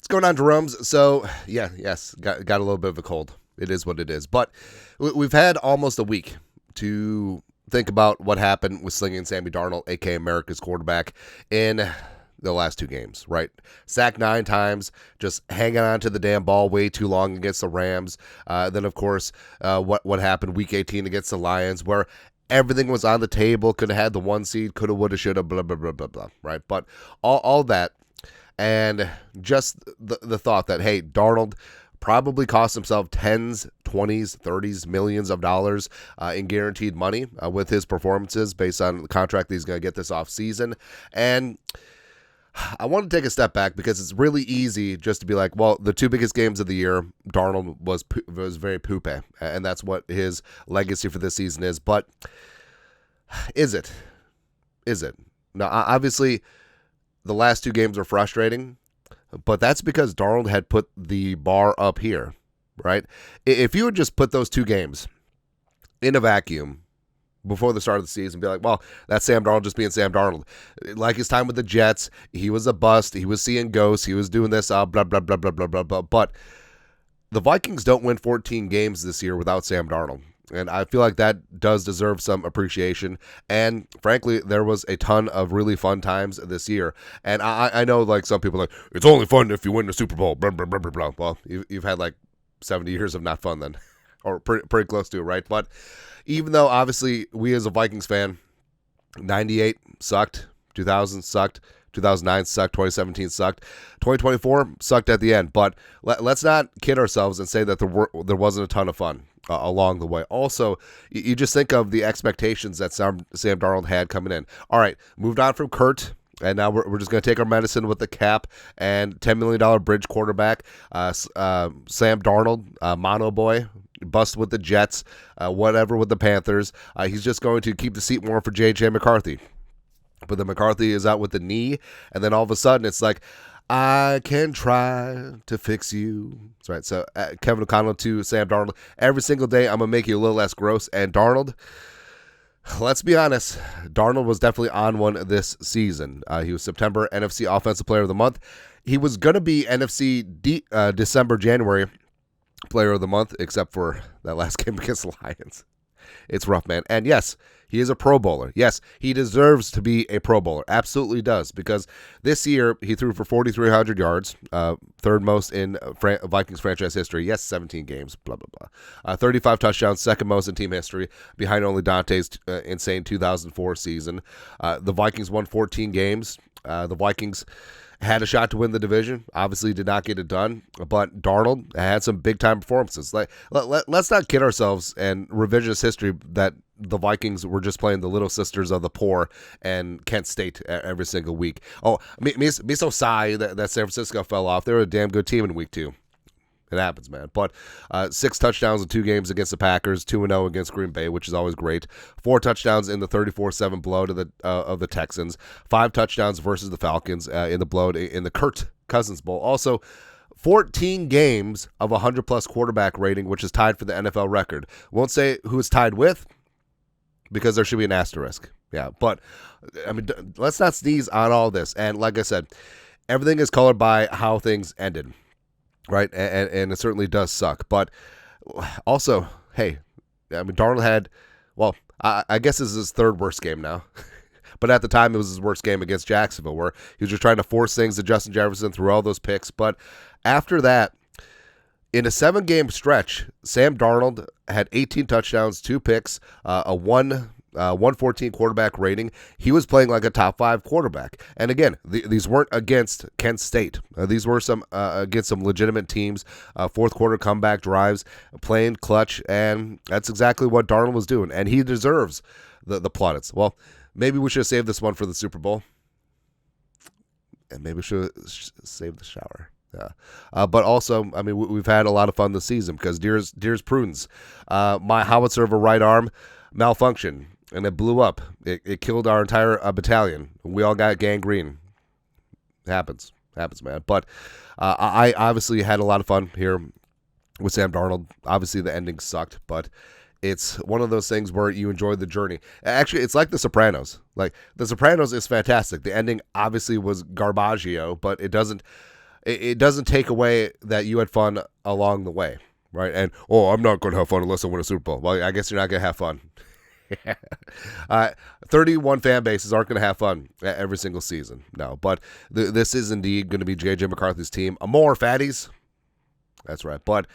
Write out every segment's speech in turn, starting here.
going on, Jerome's? So, yes, got a little bit of a cold. It is what it is. But we've had almost a week to think about what happened with slinging Sammy Darnold, a.k.a. America's quarterback, in the last two games, right? Sacked 9 times, just hanging on to the damn ball way too long against the Rams. Then, of course, what happened week 18 against the Lions, where everything was on the table, could have had the 1 seed, coulda, woulda, shoulda, blah, blah, blah, blah, blah, right? But all that, and just the thought that, hey, Darnold probably cost himself tens, 20s, 30s, millions of dollars in guaranteed money with his performances based on the contract that he's going to get this offseason. And I want to take a step back because it's really easy just to be like, well, the 2 biggest games of the year, Darnold was very poopy, and that's what his legacy for this season is. But is it? Now, obviously, the last 2 games are frustrating, but that's because Darnold had put the bar up here, right? If you would just put those 2 games in a vacuum before the start of the season, be like, well, that's Sam Darnold just being Sam Darnold. Like his time with the Jets, he was a bust. He was seeing ghosts. He was doing this, blah, blah, blah, blah, blah, blah, blah. But the Vikings don't win 14 games this year without Sam Darnold. And I feel like that does deserve some appreciation. And frankly, there was a ton of really fun times this year. And I know like some people are like, it's only fun if you win the Super Bowl, blah, blah, blah, blah, blah. Well, you've had like 70 years of not fun then, or pretty close to it, right? But even though obviously we as a Vikings fan, 98 sucked, 2000 sucked, 2009 sucked, 2017 sucked, 2024 sucked at the end. But let's not kid ourselves and say that there wasn't a ton of fun along the way. Also, you just think of the expectations that Sam Darnold had coming in. All right, moved on from Kurt, and now we're just going to take our medicine with the cap and $10 million bridge quarterback. Sam Darnold, mono boy, bust with the Jets, whatever with the Panthers. He's just going to keep the seat warm for J.J. McCarthy. But then McCarthy is out with the knee, and then all of a sudden it's like, I can try to fix you. That's right. So Kevin O'Connell to Sam Darnold. Every single day I'm going to make you a little less gross. And Darnold, let's be honest, Darnold was definitely on one this season. He was September NFC Offensive Player of the Month. He was going to be NFC December, January Player of the Month, except for that last game against the Lions. It's rough, man. And yes, he is a Pro Bowler. Yes, he deserves to be a Pro Bowler. Absolutely does. Because this year, he threw for 4,300 yards, third most in Vikings franchise history. Yes, 17 games, blah, blah, blah. 35 touchdowns, second most in team history, behind only Dante's insane 2004 season. The Vikings won 14 games. The Vikings had a shot to win the division. Obviously did not get it done, but Darnold had some big-time performances. Let's not kid ourselves and revisionist history that the Vikings were just playing the little sisters of the poor and Kent State every single week. Oh, me so sigh that San Francisco fell off. They were a damn good team in week 2. It happens, man. But 6 touchdowns in 2 games against the Packers, 2-0 against Green Bay, which is always great. 4 touchdowns in the 34-7 blowout of the Texans. 5 touchdowns versus the Falcons in the blowout in the Kirk Cousins Bowl. Also, 14 games of 100-plus quarterback rating, which is tied for the NFL record. Won't say who it's tied with because there should be an asterisk. Yeah, but I mean, let's not sneeze on all this. And like I said, everything is colored by how things ended. Right, and it certainly does suck. But also, hey, I mean, Darnold had, well, I guess this is his 3rd worst game now. But at the time, it was his worst game against Jacksonville, where he was just trying to force things to Justin Jefferson through all those picks. But after that, in a 7-game stretch, Sam Darnold had 18 touchdowns, 2 picks, a 114 quarterback rating. He was playing like a top 5 quarterback. And again, these weren't against Kent State. These were some against some legitimate teams. 4th quarter comeback drives, playing clutch, and that's exactly what Darnold was doing. And he deserves the plaudits. Well, maybe we should have saved this one for the Super Bowl. And maybe we should have saved the shower. Yeah. But also, I mean, we've had a lot of fun this season because dear's prudence. My howitzer of a right arm malfunctioned. And it blew up. It killed our entire battalion. We all got gangrene. It happens, man. But I obviously had a lot of fun here with Sam Darnold. Obviously, the ending sucked, but it's one of those things where you enjoy the journey. Actually, it's like The Sopranos. Like, The Sopranos is fantastic. The ending obviously was garbaggio, but it doesn't it doesn't take away that you had fun along the way, right? And, I'm not going to have fun unless I win a Super Bowl. Well, I guess you're not going to have fun. 31 fan bases aren't going to have fun every single season. No, but this is indeed going to be J.J. McCarthy's team. More fatties. That's right. But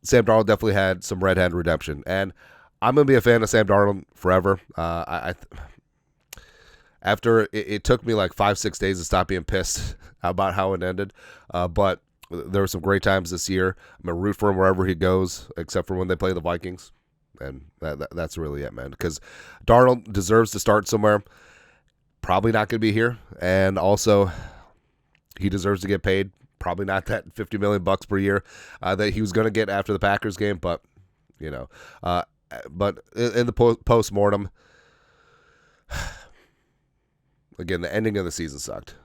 Sam Darnold definitely had some red-handed redemption. And I'm going to be a fan of Sam Darnold forever. After it took me like 5-6 days to stop being pissed about how it ended. But there were some great times this year. I'm going to root for him wherever he goes, except for when they play the Vikings. And that's really it, man. Because Darnold deserves to start somewhere. Probably not going to be here. And also, he deserves to get paid. Probably not that $50 million per year that he was going to get after the Packers game. But, but in the post-mortem, again, the ending of the season sucked.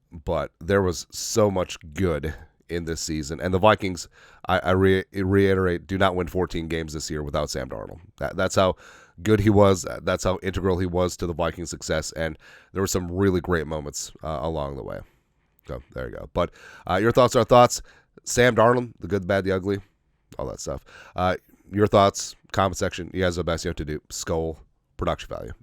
But there was so much good in this season. And the Vikings, I reiterate, do not win 14 games this year without Sam Darnold. That's how good he was. That's how integral he was to the Vikings' success. And there were some really great moments along the way. So there you go. But your thoughts are thoughts. Sam Darnold, the good, the bad, the ugly, all that stuff. Your thoughts, comment section. You guys are the best you have to do. Skull production value.